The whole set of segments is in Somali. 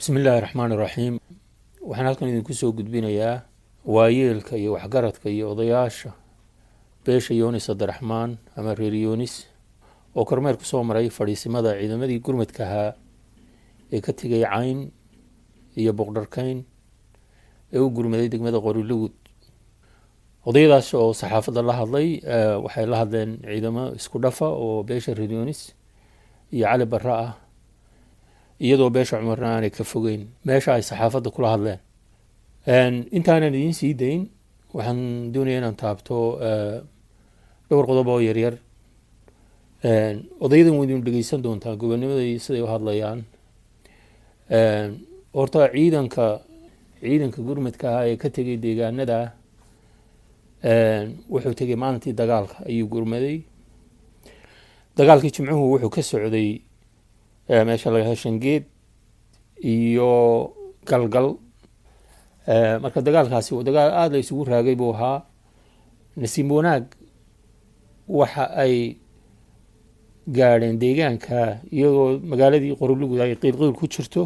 بسم الله الرحمن الرحيم. waxaan halkan idinku soo gudbinayaa waayeelka iyo waxgaradka iyo odayaasha beesha Yoonis Abdiraxmaan ama reer Yoonis oo kormeer ku soo maray fadhiisimada ciidamadii gurmadka ahaa ee ka tagay Cayn iyo Boqorkayn ee u gurmaday degmada Qorilugud. odayadaas oo saxaafadda la hadlay waxay la hadleen ciidamo isku dhafa oo beesha reer Yoonis iyo Cali Barra ah iyadoo beesha Cumarna aanay ka fogeyn meesha ay saxaafadda kula hadleen. intaanan idiin sii dayn waxaan doonayaa inaan taabto dhowr qodob oo yaryar. odayadan way idin dhegeysan doontaa gobonimada iyo siday u hadlayaan. horta ciidanka gurmadka ah ee ka tegay deegaanada wuxuu tegay maalintii dagaalka ayuu gurmaday. dagaalkii jimcuhu wuxuu ka socday meesha laga heshangeed iyo galgal. marka dagaalkaasi dagaal aada la isugu raagay buu ahaa. nasiib wanaag waxa ay gaadheen deegaanka iyagoo magaaladii Qorilugud ay qiilqiil ku jirto.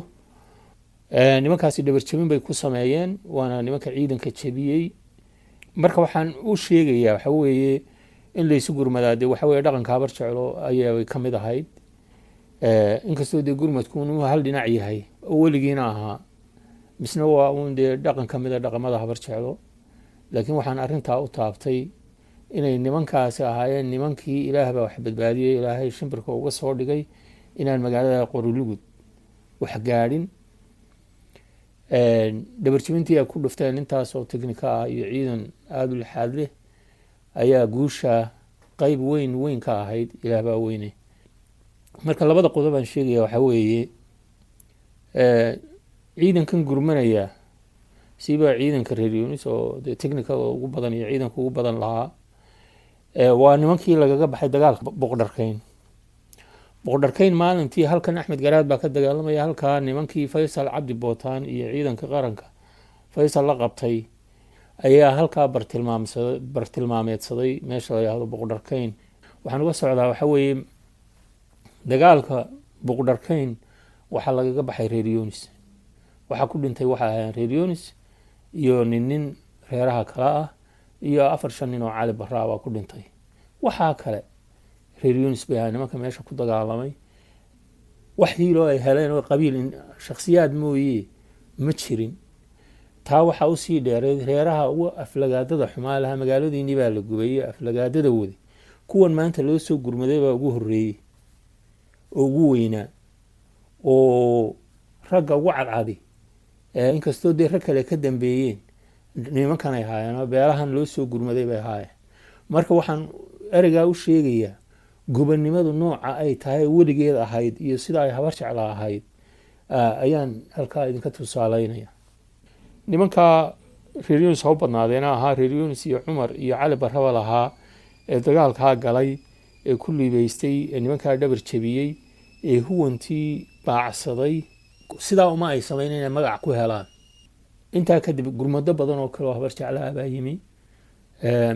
nimankaasi dhabar jabin bay ku sameeyeen, waana nimanka ciidanka jabiyey. marka waxaan u sheegayaa waxa weeye in la isu gurmadaa dee waxa weeye dhaqanka habar jeclo ayaa ka mid ahayd. inkastoo dee gurmadku inuu hal dhinac yahay oo weligiina ahaa misna waa uun dee dhaqan ka mid a dhaqamada habar jeclo, laakiin waxaan arrintaa u taabtay inay nimankaasi ahaayeen nimankii ilaah baa wax badbaadiyey, ilaahay shimbirka uga soo dhigay inaan magaalada Qorilugud wax gaadhin. dhabar jabintii ay ku dhufteen intaas oo teknika ah iyo ciidan aada u lixaad leh ayaa guusha qeyb weyn ka ahayd. ilaah baa weyne. marka labada qodob aan sheegaya waxa weeye ciidankan gurmanaya siba ciidanka reer Yoonis oo teknika ugu badan iyo ciidanka ugu badan lahaa waa nimankii lagaga baxay dagaalka Boqorkayn maalintii halkan Axmed Garaad baa ka dagaalamaya, halkaa nimankii Faysal Cabdi Bootaan iyo ciidanka qaranka Faysal la qabtay ayaa halkaa bartilmaameedsaday meesha la yiraahdo Boqorkayn. waxaan uga socdaa waxa weeye dagaalka Boqorkayn waxaa lagaga baxay reer Yoonis. waxaa ku dhintay waxa ahaayeen reer Yoonis iyo nin reeraha kale ah iyo 4-5 nin oo Cali Barra ah ku dhintay. waxaa kale reer Yoonis bay ahaayeen nimanka meesha ku dagaalamay. wax hiilo ay heleen oo qabiil shakhsiyaad mooyee ma jirin. taa waxaa u sii dheereed reeraha ugu aflagaadada xumaa lahaa magaaladiinii baa la gubay, aflagaadada wadi kuwan maanta loo soo gurmaday baa ugu horreeyey oo ugu weynaa oo ragga ugu cadcadi. inkastoo dee rag kale ka dambeeyeen nimankan ay ahaayeen oo beelahan loo soo gurmaday bay ahaayeen. marka waxaan ereygaa u sheegayaa gobonnimadu nooca ay tahay weligeed ahayd iyo sida ay habar jecla ahayd ayaan halkaa idinka tusaaleynaya. nimanka reer Yoonis ha u badnaadeena ahaa reer Yoonis iyo Cumar iyo Cali Barraba lahaa ee dagaalkaa galay ee ku liibaystay ee nimankaa dhabar jabiyey ee huwantii baacsaday. sidaa uma ay samayn inay magac ku helaan. intaa kadib gurmado badan oo kale oo habar jeclaha baa yimi.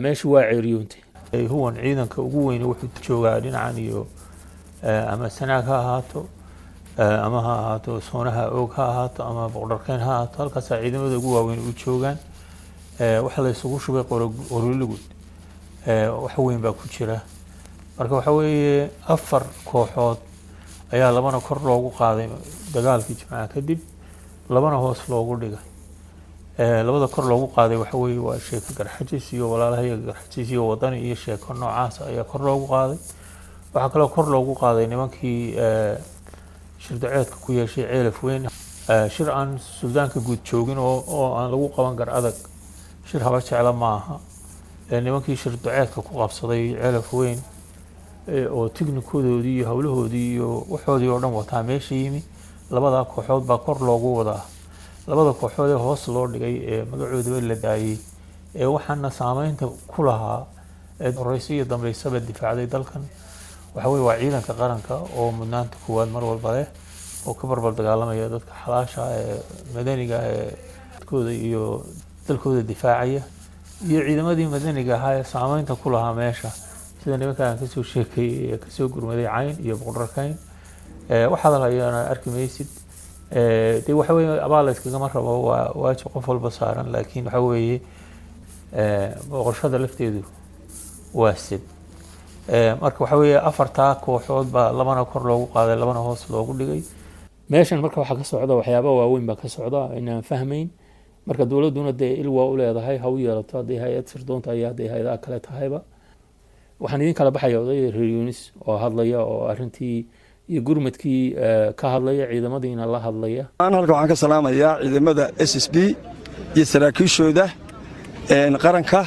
meeshu waa ceeriyoontay. huwan ciidanka ugu weyn wuxuu joogaa dhinacan iyo ama Sanaag ha ahaato ama ha ahaato Soonaha Og ha ahaato ama Boqorkayn ha ahaato, halkaas ciidamada ugu waaweyn u joogaan. waxa la isugu shubay Qorilugud wax weyn baa ku jira. marka waxa weeye 4 kooxood ayaa labana kor loogu qaaday dagaalkii jimcaha kadib, labana hoos loogu dhigay. labada kor loogu qaaday waxa weeye waa sheeko garxajis iyo walaalahay garxajis iyo wadani iyo sheeko noocaas ayaa kor loogu qaaday. waxaa kaloo kor loogu qaaday nimankii shirdaceedka ku yeeshay ceelaf weyn, shir aan suldaanka guud joogin oo aan lagu qaban gar adag, shir habar jecla ma aha. nimankii shirdaceedka ku qabsaday ceelaf weyn oo tiknikodoodii iyo howlahoodii iyo waxoodii oo dhan wataa meesha yimi. labada kooxood baa kor loogu wadaa. labada kooxood ee hoos loo dhigay ee magacoodaba la daayay ee waxaana saameynta ku lahaa ee horeysa iyo dambeysaba difaacday dalkan waxa weeye waa ciidanka qaranka oo mudnaanta koowaad mar walba leh oo ka barbar dagaalamaya dadka xalaasha ee madaniga ee dadkooda iyo dalkooda difaacaya, iyo ciidamadii madaniga ahaa ee saameynta ku lahaa meesha sida nimankaan ka soo sheekeeyay ka soo gurmaday Cayn iyo Boqorkayn. waxaad la hayaan arki maysid dee waxa weeye abaal la iskagama rabo waa waajib qof walba saaran laakiin waxa weeye booqashada lafteedu waa sid marka waxa weeye afartaa kooxood baa labana kor loogu qaaday labana hoos loogu dhigay meeshan marka waxa ka socda waxyaabo waaweyn baa ka socda inaan fahmayn marka dawladuna dee il waa u leedahay ha u yeelato haddii hay-ad sirdoonta iyo haddii hay-adaha kale tahayba waxaan idin kala baxaya odayga reer yunis oo hadlaya oo arrintii iyo gurmadkii ka hadlaya ciidamadiina la hadlaya aan halka waxaan ka salaamayaa ciidamada SSB iyo saraakiishooda qaranka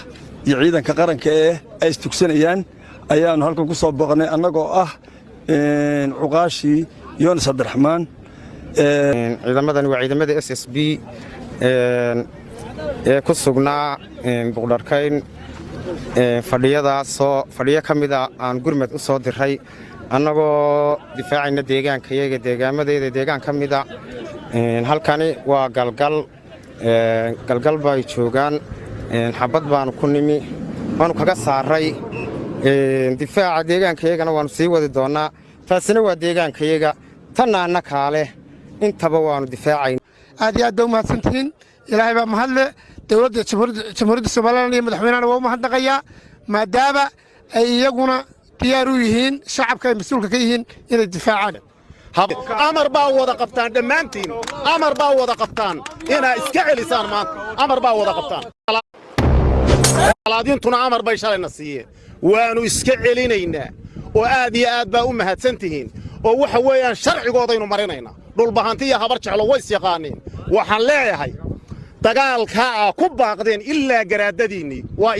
iyo ciidanka qaranka ay istugsanayaan ayaanu halkan ku soo booqnay annagoo ah cuqaashi Yoonis Abdiraxmaan ciidamadan waa ciidamada SSB ee ku sugnaa Buqdarkayn fadhiyo ka mid ah aan gurmad u soo diray annagoo difaacayna deegaankayaga deegaamadeeda deegaan ka mid ah halkani waa galgal bay joogaan xabad baanu ku nimi waanu kaga saaray difaaca deegaankayagana waanu sii wadi doonnaa taasina waa deegaankayaga tanna anna kaale intaba waanu difaacayn aad iyo aad baa u mahadsantihiin ilaahay baa mahadle dowladda jamhuuriyadda somalilan iyo madaxweynahana waa u mahadnaqayaa maadaama ay iyaguna diyaar u yihiin shacabka ay mas-uulka ka yihiin inay difaacaan amar baa wada qabtaan dhammaantiin amar baa wada qabtaan inaa iska celisaan maanta amar baa wada qabtaan alaadintuna amar bay shalayna siiyeen waanu iska celinaynaa oo aad iyo aad baa u mahadsan tihiin oo waxa weeyaan sharcigoodaynu marinaynaa dhulbahanti iyo habar jeclo ways yaqaaniin waxaan leeyahay dagaalkaa aa ku baaqdeen ilaa garaadadiinnii waa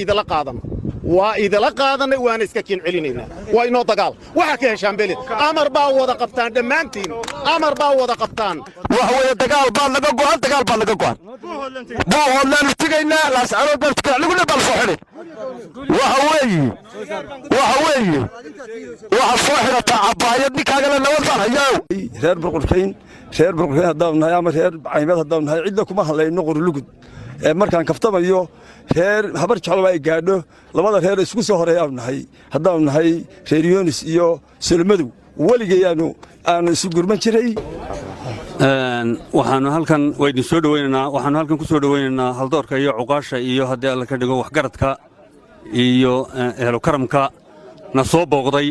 idila qaadanay waana iska kiin celinaynaa waa inoo dagaal waxaa ka heshaan beli amar baa wada qabtaan dhammaantiin amar baa wada qabtaan waxa weeye dagaal baa naga go'an buuhoodlaanu tegaynaa laascarood baan tegaynaa aniguna baan soo xidhay waxa weeye waxa soo xidhataa cabbaayad ninkaagana nabad baan hayaa reer burqurkayn haddaanu nahay ama reer caymeed haddaanu nahay cidda kuma hadlayno qorlugud markaan kaftamayo reer habar jecloba ay gaadho labada reer isku soo horeeyaanu nahay haddaanu nahay reer Yoonis iyo Solmadow weligeeyaanu aanu isu gurman jiray waxaanu halkan waydin soo dhaweynaynaa waxaanu halkan ku soo dhaweynaynaa haldoorka iyo cuqaasha iyo haddii alla ka dhigo waxgaradka iyo ehlo karamka na soo booqday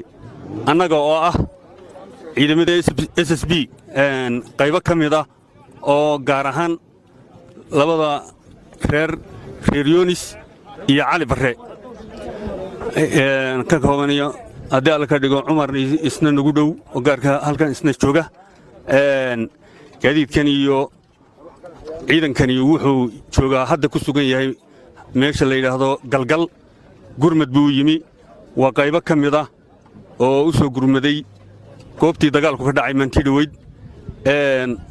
annaga oo ah ciidamada SSB qaybo ka mid ah oo gaar ahaan labada reer Yoonis iyo Cali Barre ka koobanayo haddii alla ka dhigo Cumar isna nagu dhow oo gaarka halkan isna jooga gaadiidkan iyo ciidankani wuxuu joogaa hadda ku sugan yahay meesha la yidhaahdo galgal gurmad buu yimi waa qaybo ka mid ah oo u soo gurmaday goobtii dagaalku ka dhacay maantii dhoweyd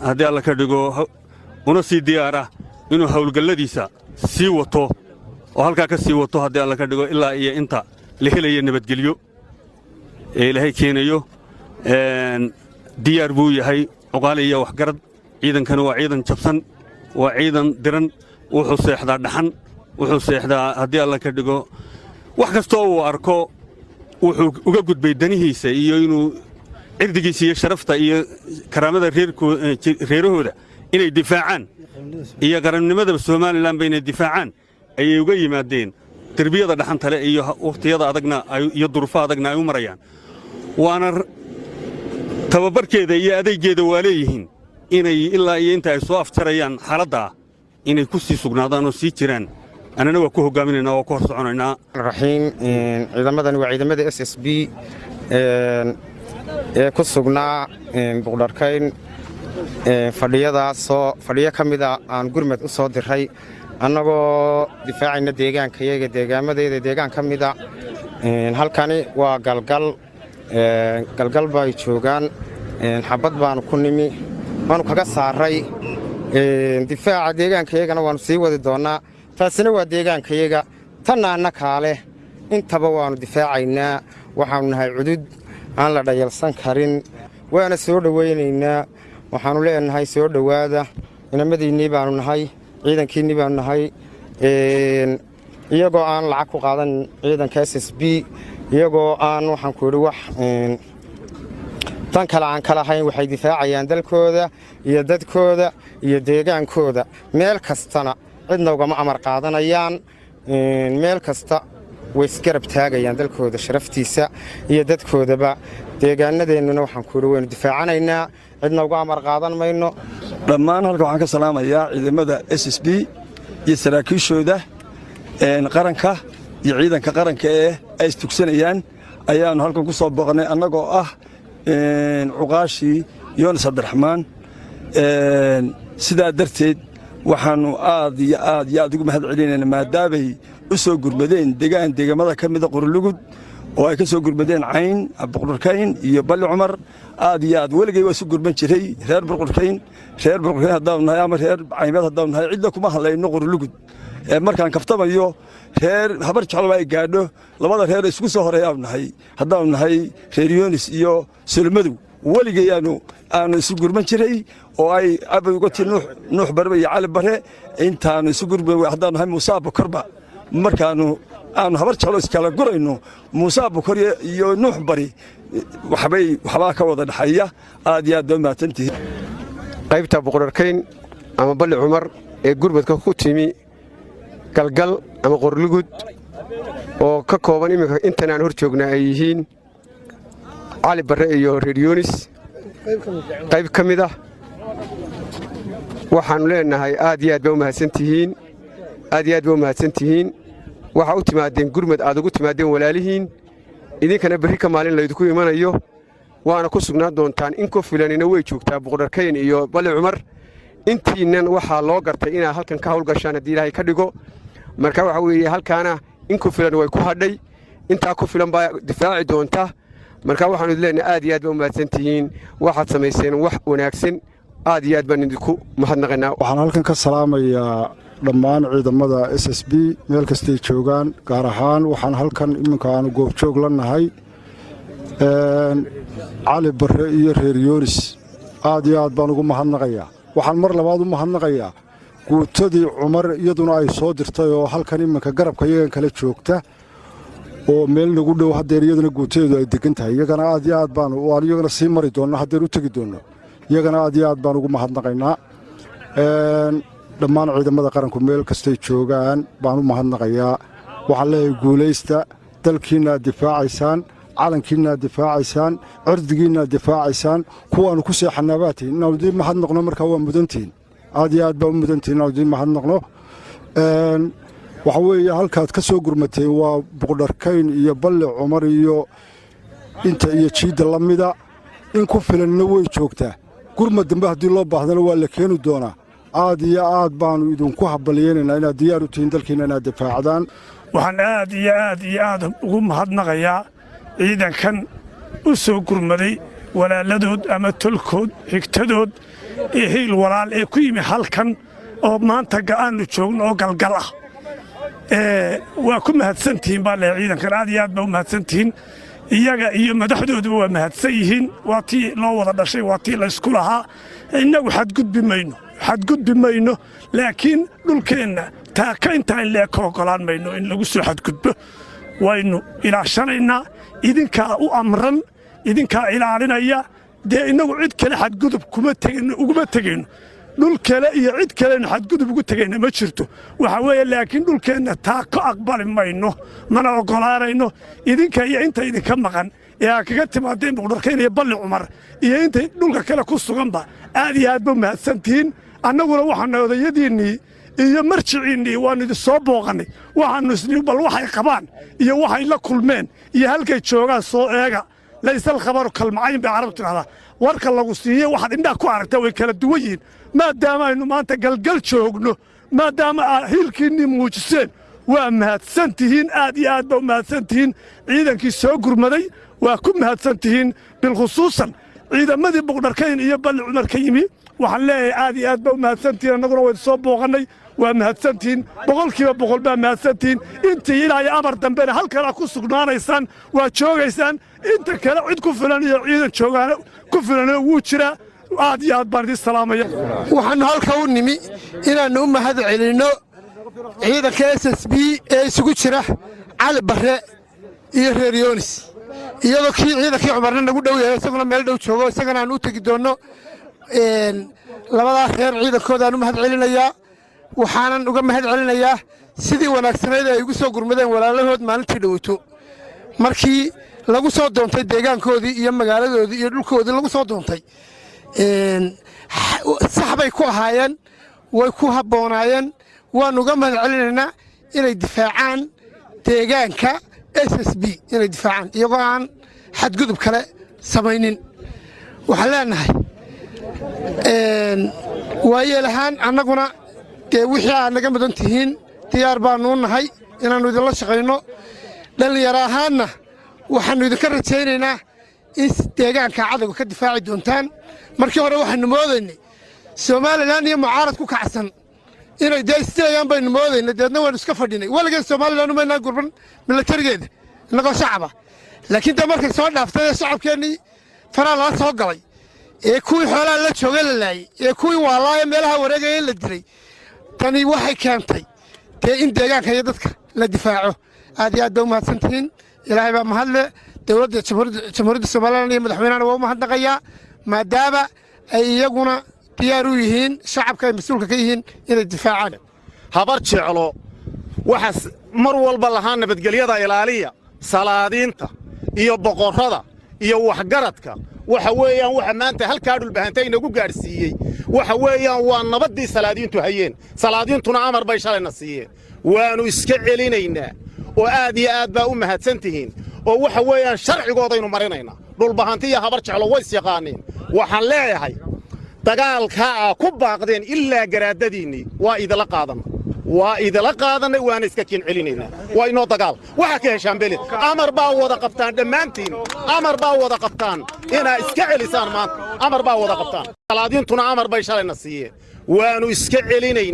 haddii alla ka dhigo una sii diyaara inuu hawlgalladiisa sii wato oo halkaa ka sii wato haddii alla ka dhigo ilaa iyo inta la helaya nabadgelyo ee ilaahay keenayo diyaar buu yahay cuqaali iyo waxgarad ciidankana waa ciidan jabsan waa ciidan diran wuxuu seexdaa dhaxan wuxuu seexdaa haddii alla ka dhigo wax kastoo uu arko wuxuu uga gudbay danihiisa iyo inuu cirdigiisa iyo sharafta iyo karaamada reerahooda inay difaacaan iyo qarannimada Soomaaliland bayna difaacaan ayay uga yimaadeen tarbiyada dhaxantale iyo waqtiyada adagna iyo duruufaha adagna ay u marayaan waana tababarkeeda iyo adeegeeda waa leeyihiin inay ilaa iyo inta ay soo afjarayaan xaaladda inay ku sii sugnaadaan oo sii jiraan anana waa ku hogaaminaynaa oo ku hor soconaynaa raxiim ciidamadan waa ciidamada SSB ee ku sugnaa Buqdarkayn fadhiyo ka mid ah aan gurmad u soo diray annagoo difaacayna deegaankayaga deegaamadeeda deegaan ka mid ah halkani waa galgal bay joogaan xabad baanu ku nimi waanu kaga saaray difaaca deegaankayagana waanu sii wadi doonnaa taasina waa deegaankayaga tanna anna kaale intaba waanu difaacaynaa waxaanu nahay cudud aan la dhayalsan karin waana soo dhowaynaynaa waxaanu leenahay soo dhowaada inamadiinnii baanu nahay ciidankiinnii baanu nahay iyagoo aan lacag ku qaadan ciidanka SSB iyagoo aan waxaan ku idhi tan kale aan kala hayn waxay difaacayaan dalkooda iyo dadkooda iyo deegaankooda meel kastana cidna ugama amar qaadanayaan meel kasta way isgarab taagayaan dalkooda sharaftiisa iyo dadkoodaba deegaanadeennuna waxaan ku waynu difaacanaynaa cidna uga amar qaadan mayno dhammaan halka waxaan ka salaamayaa ciidamada SSB iyo saraakiishooda qaranka iyo ciidanka qaranka ay istugsanayaan ayaanu halkan ku soo booqnay annagoo ah cuqaashii Yoonis Cabdiraxmaan sidaa darteed waxaanu aad iyo aad ugu mahad celinaynaa maadaabay u soo gurmadeen deegaamada ka mida Qorlugud oo ay ka soo gurmadeen Cayn Boqorkayn iyo Balli Cumar aad iyo aad weligay waa soo gurman jiray reer Boqorkayn haddaan nahay ama reer Caymeed haddaan nahay cidda kuma hadlayno Qorlugud markaan kaftamayo reer habar jecel ay gaadho labada reer isku soo horeeyaan nahay haddaan nahay reer Yoonis iyo Sulmadow weligay aanu isu gurman jiray oo ay abay uga tii nuux barbe iyo cali bare intaanu isu gurman haddaan nahay Muuse Bukarba markaanu aanu habar jecel iskala gurayno Muuse Bukar iyo nuux bari waxbaa ka wada dhaxaya aad iyo aad doomaantii qaybta Boqorkayn ama Balli Cumar ee gurmadka ku timi galgal ama Qorlugud oo ka kooban imika intan aan hor joognaa ay yihiin cali bare iyo reer Yoonis qayb ka mid ah waxaanu leenahay aad iyo aad u mahadsantihiin waxa u timaadeen gurmad aad ugu timaadeen walaalihiin idinkana berri ka maalin laydinku imanayo waana ku sugnaan doontaan in ku filanina way joogtaa Boqorkayn iyo Balli Cumar intiinan waxaa loo gartay inaa halkan ka hawlgashaan haddii Ilaahay ka dhigo marka waxa weeye halkaana in ku filan way ku hadhay intaa ku filan baa difaaci doonta marka waxaanu leenahay aad iyo aad u mahadsantihiin waxaad samayseen wax wanaagsan aad iyo aad baan idinku mahadnaqaynaa waxaan halkan ka salaamayaa dhammaan ciidamada SSB meel kastay joogaan gaar ahaan waxaan halkan iminka aanu goobjoog la nahay cali bare iyo reer Yoonis aad iyo aad baan ugu mahadnaqayaa waxaan mar labaad u mahadnaqayaa guutadii Cumar iyaduna ay soo dirtay oo halkan iminka garabka iyagan kala joogta oo meel nagu dhow hadeer iyaduna guutadeedu ay degan tahay iyagana aad iyo aad baan iyagana sii mari doonaa hadeer u tegi doonno iyagana aad iyo aad baan ugu mahadnaqaynaa dhammaan ciidamada qaranku meel kastay joogaan baan u mahadnaqayaa waxaan leeyahay guulaysta dalkiinna difaacaysaan calankiinna difaacaysaan cirdigiinna difaacaysaan kuwaanu ku seexanaabaatihiin inaanu idiin mahadnaqno markaa waa mudantihiin aad iyo aad baa u mudantihiin inaanu idiin mahadnaqno waxa weeye halkaad ka soo gurmateen waa Boqorkayn iyo Balli Cumar iyo inta iyo jiida la mida in ku filanna way joogtaa gurmad dambe haddii loo baahdana waa la keeni doonaa aad iyo aad baanu idinku habalyeynayna inaad diyaar u tihiin dalkiina inaad difaacdaan waxaan aad iyo aad ugu mahadnaqayaa ciidankan u soo gurmaday walaaladood ama tolkood xigtadood ee hiil walaal ee ku yimi halkan oo maanta aanu joogno oo galgal ah waa ku mahadsantihiin baa leeyahay ciidankan aad iyo aad baa u mahadsantihiin iyaga iyo madaxdooduba waa mahadsan yihiin waa tii loo wada dhashay waa tii la isku lahaa innagu xadgudbi mayno laakiin dhulkeenna taaka intaan leeka ogolaan mayno in lagu soo xadgudbo waynu ilaashanaynaa idinkaa u amran idinkaa ilaalinaya dee innagu cid kale xadgudub uguma tegayno dhul kale iyo cid kalenu xadgudub ugu tegayna ma jirto waxa weeye laakiin dhulkeenna taa ka aqbali mayno mana ogolaanayno idinka iyo inta idinka maqan ee aa kaga timaadeen Boqorkayn iyo Balli Cumar iyo intay dhulka kale ku suganba aad iyo aad ba mahadsantihiin annaguna waxaanu odayadiinnii iyo marjiciinnii waannu idin soo booqannay waxaannu isniin bal waxay qabaan iyo waxay la kulmeen iyo halkay joogaan soo eega laysal khabaru kalmacayn bay carabtu tidhahdaa warka lagu siiyey waxaad indhaha ku aragtaa way kala duwan yihiin maadaama aynu maanta galgal joogno maadaama aad hiilkiinnii muujiseen waa mahadsantihiin aad iyo aad baa u mahadsantihiin ciidankii soo gurmaday waa ku mahadsantihiin bilkhusuusan ciidamadii Boqorkayn iyo Balli Cumar ka yimi waxaan leeyahay aad iyo aad baa u mahadsantihiin annaguna waynu soo booqannay waa mahadsantihiin boqolkiiba boqol baa mahadsantihiin intii ilaa iyo amar dambena halkanaa ku sugnaanaysaan waa joogaysaan inta kale cid ku filan iyo ciidan joogaana ku filanoo wuu jiraa aad iyo aad baan idin salaamaya waxaannu halka u nimi inaannu u mahad celinno ciidanka SSB ee isugu jira cali bare iyo reer Yoonis iyadoo kii ciidankii cumarna nagu dhow yahay isaguna meel dhow joogo isagana aan u tegi doonno labadaas reer ciidankoodaan u mahad celinayaa waxaanan uga mahad celinayaa sidii wanaagsanayd ay ugu soo gurmadeen walaalahood maalintii dhoweyto markii lagu soo doontay deegaankoodii iyo magaaladoodii iyo dhulkoodii lagu soo doontay sax bay ku ahaayeen way ku habboonaayeen waan uga mahad celinaynaa inay difaacaan deegaanka SSB inay difaacaan iyagoo aan xadgudub kale samaynin waxaan leenahay waayeel ahaan annaguna dee wixii aad naga mudan tihiin diyaar baannu u nahay inaannu idinla shaqayno dhallinyaro ahaanna waxaannu idinka rajaynaynaa in deegaanka cadowga ka difaaci doontaan markii hore waxaannu moodaynay somalilan iyo mucaarad ku kacsan inay dee isdilayaan baynu moodaynay deedna waynu iska fadhinay weligeed somalilan umaynaa gurban milatarigeeda innagoo shacaba laakiin dee markay soo dhaaftay ee shacabkeennii faraa lala soo galay ee kuwii xoolaha la joogay la laayey ee kuwii waalaaya meelaha wareegaya la dilay tani waxay keentay dee in deegaanka iyo dadka la difaaco aad iyo aad baa u mahadsantihiin ilaahay baa mahadle dowladda jamhuuriyadda somalilan iyo madaxweynahana waa u mahadnaqayaa maadaama ay iyaguna diyaar u yihiin shacabka ay mas-uulka ka yihiin inay difaacaan habar jeclo waxaas mar walba lahaa nabadgelyada ilaaliya salaadiinta iyo boqorrada iyo waxgaradka waxa weeyaan waxa maanta halkaa dhulbahantay inagu gaadhsiiyey waxa weeyaan waa nabaddii salaadiintu hayeen salaadiintuna amar bay shalayna siiyeen waannu iska celinaynaa oo aad iyo aad baa u mahadsan tihiin oo waxa weeyaan sharcigoodaynu marinaynaa dhulbahanti iyo habar jeclo ways yaqaaniin waxaan leeyahay dagaalkaa aa ku baaqdeen ilaa garaadadiinnii waa idila qaadannay waana iska kiin celinaynaa waa inoo dagaal waxaa ka heshaan beled amar baa wada qabtaan dhammaantiin amar baa wada qabtaan inaa iska celisaan maanta amar baa wada qabtaan salaadiintuna amar bay shalayna siiyeen waannu iska celinaynaa